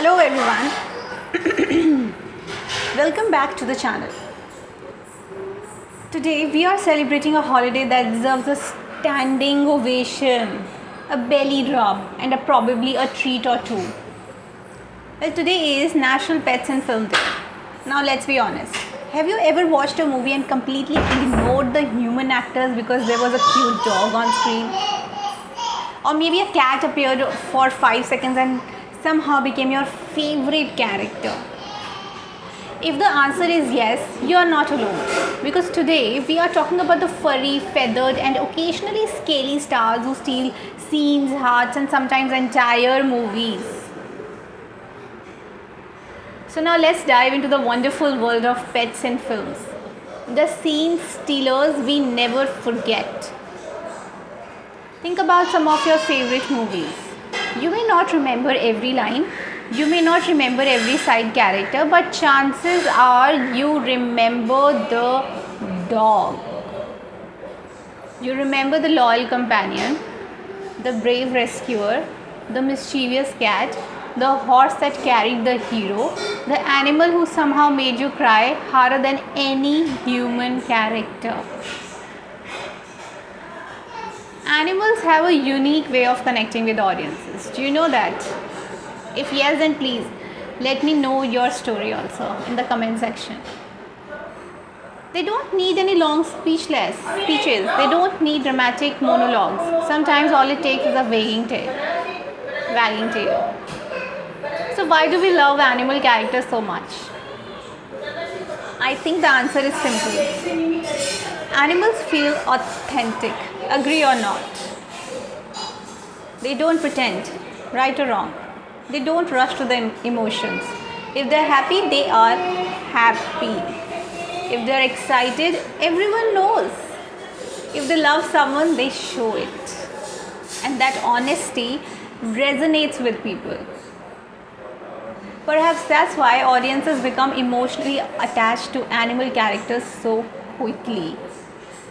Hello everyone, welcome back to the channel. Today we are celebrating a holiday that deserves a standing ovation, a belly rub and probably a treat or two. Well, today is National Pets and Film Day. Now let's be honest. Have you ever watched a movie and completely ignored the human actors because there was a cute dog on screen? Or maybe a cat appeared for 5 seconds and somehow became your favorite character? If the answer is yes, you are not alone. Because today we are talking about the furry, feathered and occasionally scaly stars who steal scenes, hearts and sometimes entire movies. So now let's dive into the wonderful world of pets and films. The scene stealers we never forget. Think about some of your favorite movies. You may not remember every line, you may not remember every side character, but chances are you remember the dog. You remember the loyal companion, the brave rescuer, the mischievous cat, the horse that carried the hero, the animal who somehow made you cry harder than any human character. Animals have a unique way of connecting with audiences. Do you know that? If yes, then please let me know your story also in the comment section. They don't need any long speeches. They don't need dramatic monologues. Sometimes all it takes is a wagging tail. So why do we love animal characters so much? I think the answer is simple. Animals feel authentic, agree or not. They don't pretend, right or wrong. They don't rush to the emotions. If they're happy, they are happy. If they're excited, everyone knows. If they love someone, they show it. And that honesty resonates with people. Perhaps that's why audiences become emotionally attached to animal characters so quickly.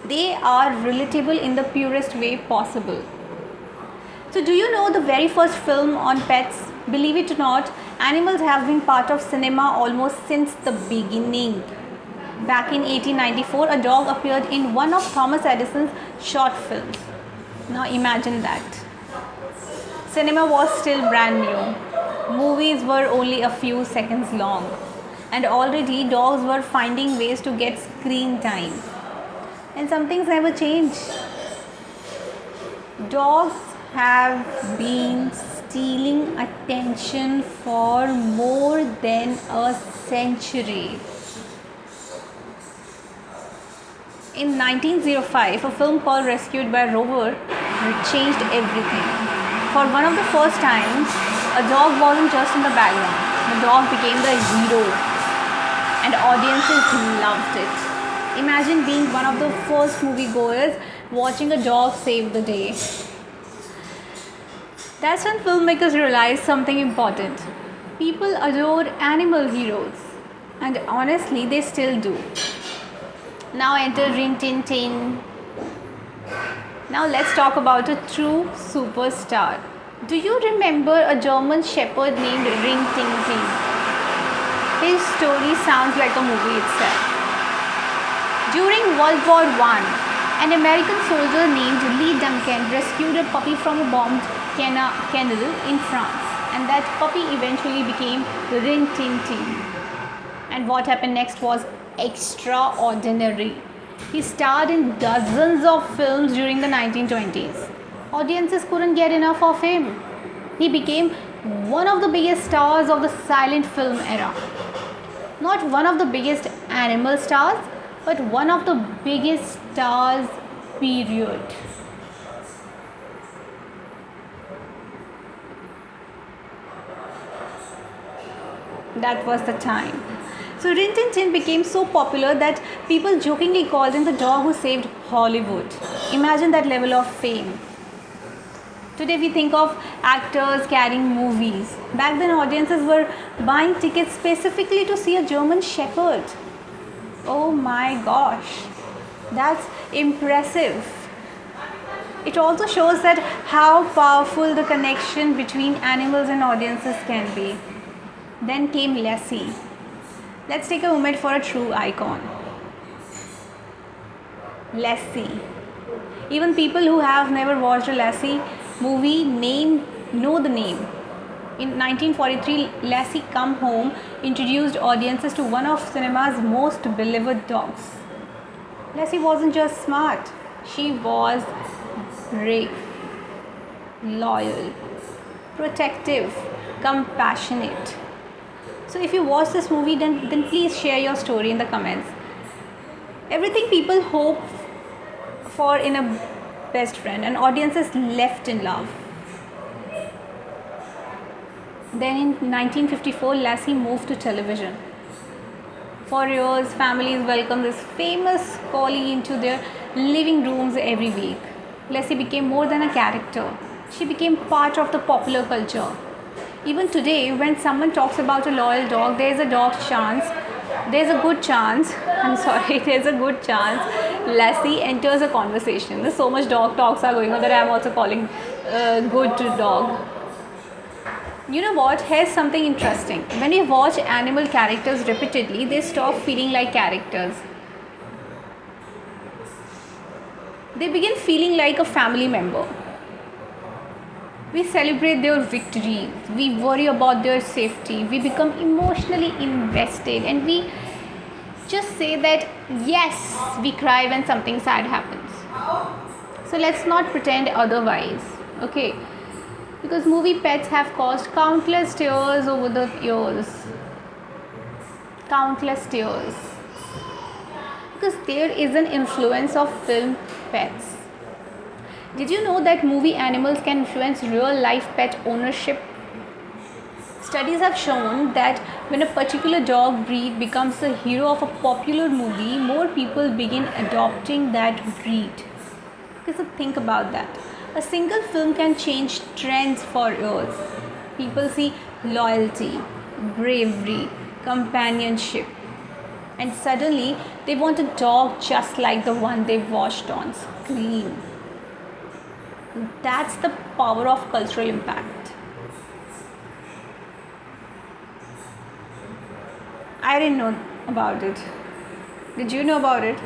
They are relatable in the purest way possible. So do you know the very first film on pets? Believe it or not, animals have been part of cinema almost since the beginning. Back in 1894, a dog appeared in one of Thomas Edison's short films. Now imagine that. Cinema was still brand new. Movies were only a few seconds long. And already dogs were finding ways to get screen time. And some things never change. Dogs have been stealing attention for more than a century. In 1905, a film called Rescued by Rover changed everything. For one of the first times, a dog wasn't just in the background. The dog became the hero and audiences loved it. Imagine being one of the first moviegoers watching a dog save the day. That's when filmmakers realized something important. People adore animal heroes, and honestly, they still do. Now enter Rin Tin Tin. Now let's talk about a true superstar. Do you remember a German shepherd named Rin Tin Tin? His story sounds like a movie itself. During World War I, an American soldier named Lee Duncan rescued a puppy from a bombed kennel in France, and that puppy eventually became Rin Tin Tin. And what happened next was extraordinary. He starred in dozens of films during the 1920s. Audiences couldn't get enough of him. He became one of the biggest stars of the silent film era. Not one of the biggest animal stars, but one of the biggest stars, period. That was the time. So Rin Tin Tin became so popular that people jokingly called him the dog who saved Hollywood. Imagine that level of fame. Today we think of actors carrying movies. Back then audiences were buying tickets specifically to see a German shepherd. Oh my gosh, that's impressive. It also shows that how powerful the connection between animals and audiences can be. Then came Lassie. Let's take a moment for a true icon. Lassie. Even people who have never watched a Lassie movie know the name. In 1943, Lassie Come Home introduced audiences to one of cinema's most beloved dogs. Lassie wasn't just smart, she was brave, loyal, protective, compassionate. So if you watch this movie, then please share your story in the comments. Everything people hope for in a best friend, and audiences left in love. Then in 1954, Lassie moved to television. For years, families welcomed this famous collie into their living rooms every week. Lassie became more than a character. She became part of the popular culture. Even today, when someone talks about a loyal dog, there's a good chance Lassie enters a conversation. There's so much dog talks are going on that I'm also calling good dog. You know what? Here's something interesting. When we watch animal characters repeatedly, they stop feeling like characters. They begin feeling like a family member. We celebrate their victories, we worry about their safety, we become emotionally invested, and we just say that yes, we cry when something sad happens. So let's not pretend otherwise, okay? Because movie pets have caused countless tears over the years. Countless tears. Because there is an influence of film pets. Did you know that movie animals can influence real life pet ownership? Studies have shown that when a particular dog breed becomes the hero of a popular movie, more people begin adopting that breed. Because think about that. A single film can change trends for years. People see loyalty, bravery, companionship, and suddenly they want a dog just like the one they watched on screen. That's the power of cultural impact. I didn't know about it. Did you know about it?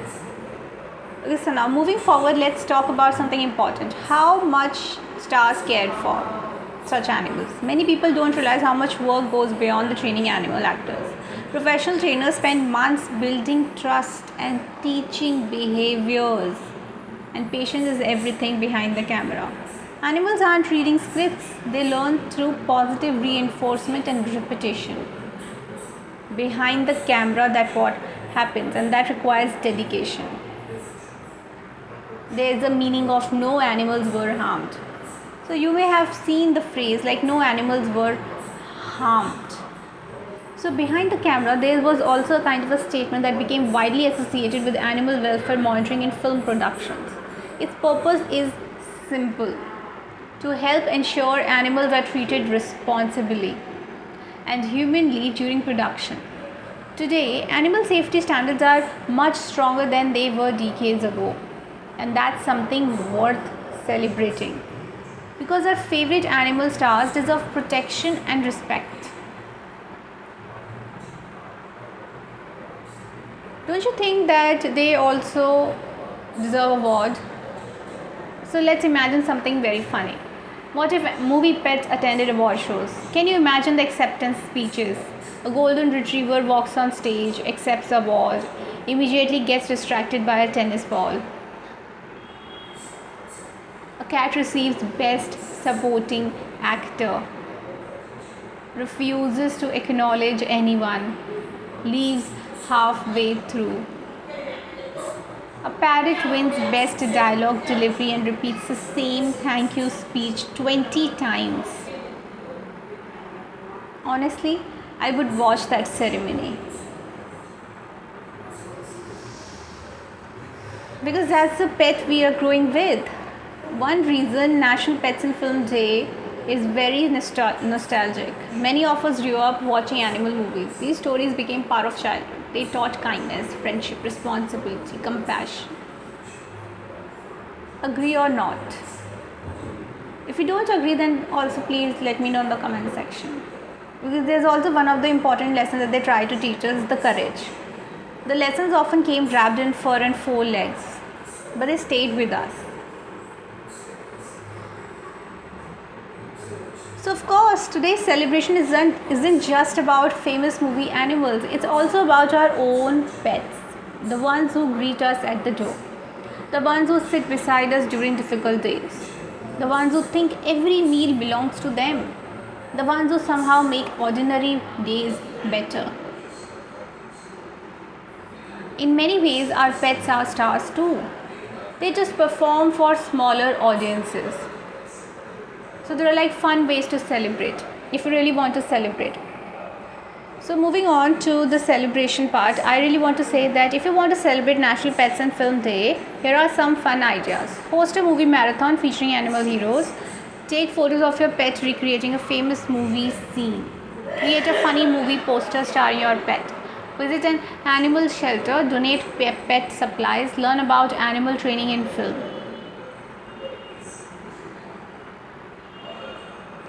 Okay, so now moving forward, let's talk about something important. How much stars cared for such animals. Many people don't realize how much work goes beyond the training animal actors. Professional trainers spend months building trust and teaching behaviors. And patience is everything behind the camera. Animals aren't reading scripts, they learn through positive reinforcement and repetition. Behind the camera, that's what happens, and that requires dedication. There is a meaning of no animals were harmed. So you may have seen the phrase like no animals were harmed. So behind the camera, there was also a kind of a statement that became widely associated with animal welfare monitoring in film productions. Its purpose is simple: to help ensure animals are treated responsibly and humanly during production. Today, animal safety standards are much stronger than they were decades ago, and that's something worth celebrating, because our favorite animal stars deserve protection and respect. Don't you think that they also deserve award? So let's imagine something very funny. What if movie pets attended award shows? Can you imagine the acceptance speeches? A golden retriever walks on stage, accepts the award, immediately gets distracted by a tennis ball. A cat receives Best Supporting Actor, refuses to acknowledge anyone, leaves halfway through. A parrot wins Best Dialogue Delivery and repeats the same thank you speech 20 times. Honestly, I would watch that ceremony. Because that's the pet we are growing with. One reason National Pets in Film Day is very nostalgic. Many of us grew up watching animal movies. These stories became part of childhood. They taught kindness, friendship, responsibility, compassion. Agree or not? If you don't agree, then also please let me know in the comment section. Because there's also one of the important lessons that they try to teach us, the courage. The lessons often came wrapped in fur and four legs, but they stayed with us. So of course, today's celebration isn't just about famous movie animals. It's also about our own pets, the ones who greet us at the door, the ones who sit beside us during difficult days, the ones who think every meal belongs to them, the ones who somehow make ordinary days better. In many ways, our pets are stars too. They just perform for smaller audiences. So there are like fun ways to celebrate if you really want to celebrate. So moving on to the celebration part, I really want to say that if you want to celebrate National Pets and Film Day, here are some fun ideas. Host a movie marathon featuring animal heroes. Take photos of your pet recreating a famous movie scene. Create a funny movie poster starring your pet. Visit an animal shelter, donate pet supplies, learn about animal training in film.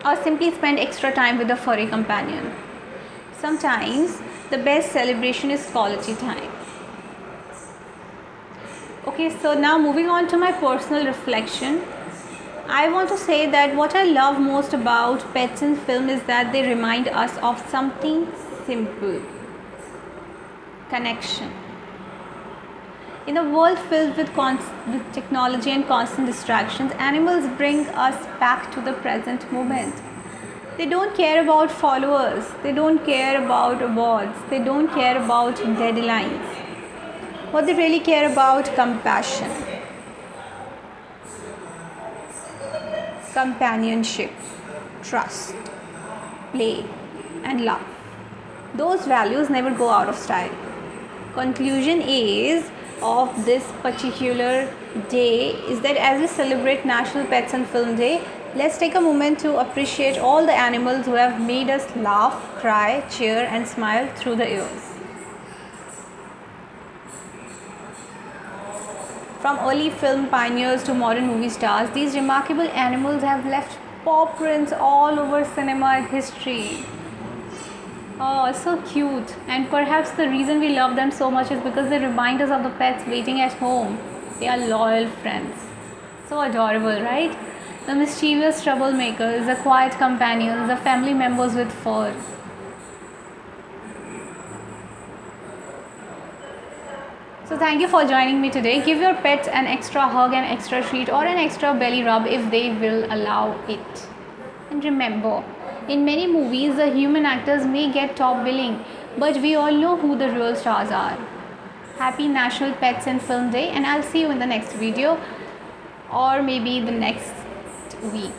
Or simply spend extra time with a furry companion. Sometimes the best celebration is quality time. Okay, so now moving on to my personal reflection, I want to say that what I love most about pets in film is that they remind us of something simple: connection. In a world filled with technology and constant distractions, animals bring us back to the present moment. They don't care about followers, they don't care about awards, they don't care about deadlines. What they really care about: compassion, companionship, trust, play, and love. Those values never go out of style. Conclusion is of this particular day is that as we celebrate National Pets and Film Day, let's take a moment to appreciate all the animals who have made us laugh, cry, cheer, and smile through the years. From early film pioneers to modern movie stars, these remarkable animals have left paw prints all over cinema history. Oh, so cute. And perhaps the reason we love them so much is because they remind us of the pets waiting at home. They are loyal friends. So adorable, right? The mischievous troublemakers, the quiet companions, the family members with fur. So thank you for joining me today. Give your pets an extra hug, an extra treat, or an extra belly rub if they will allow it. And remember, in many movies, the human actors may get top billing, but we all know who the real stars are. Happy National Pets and Film Day, and I'll see you in the next video or maybe the next week.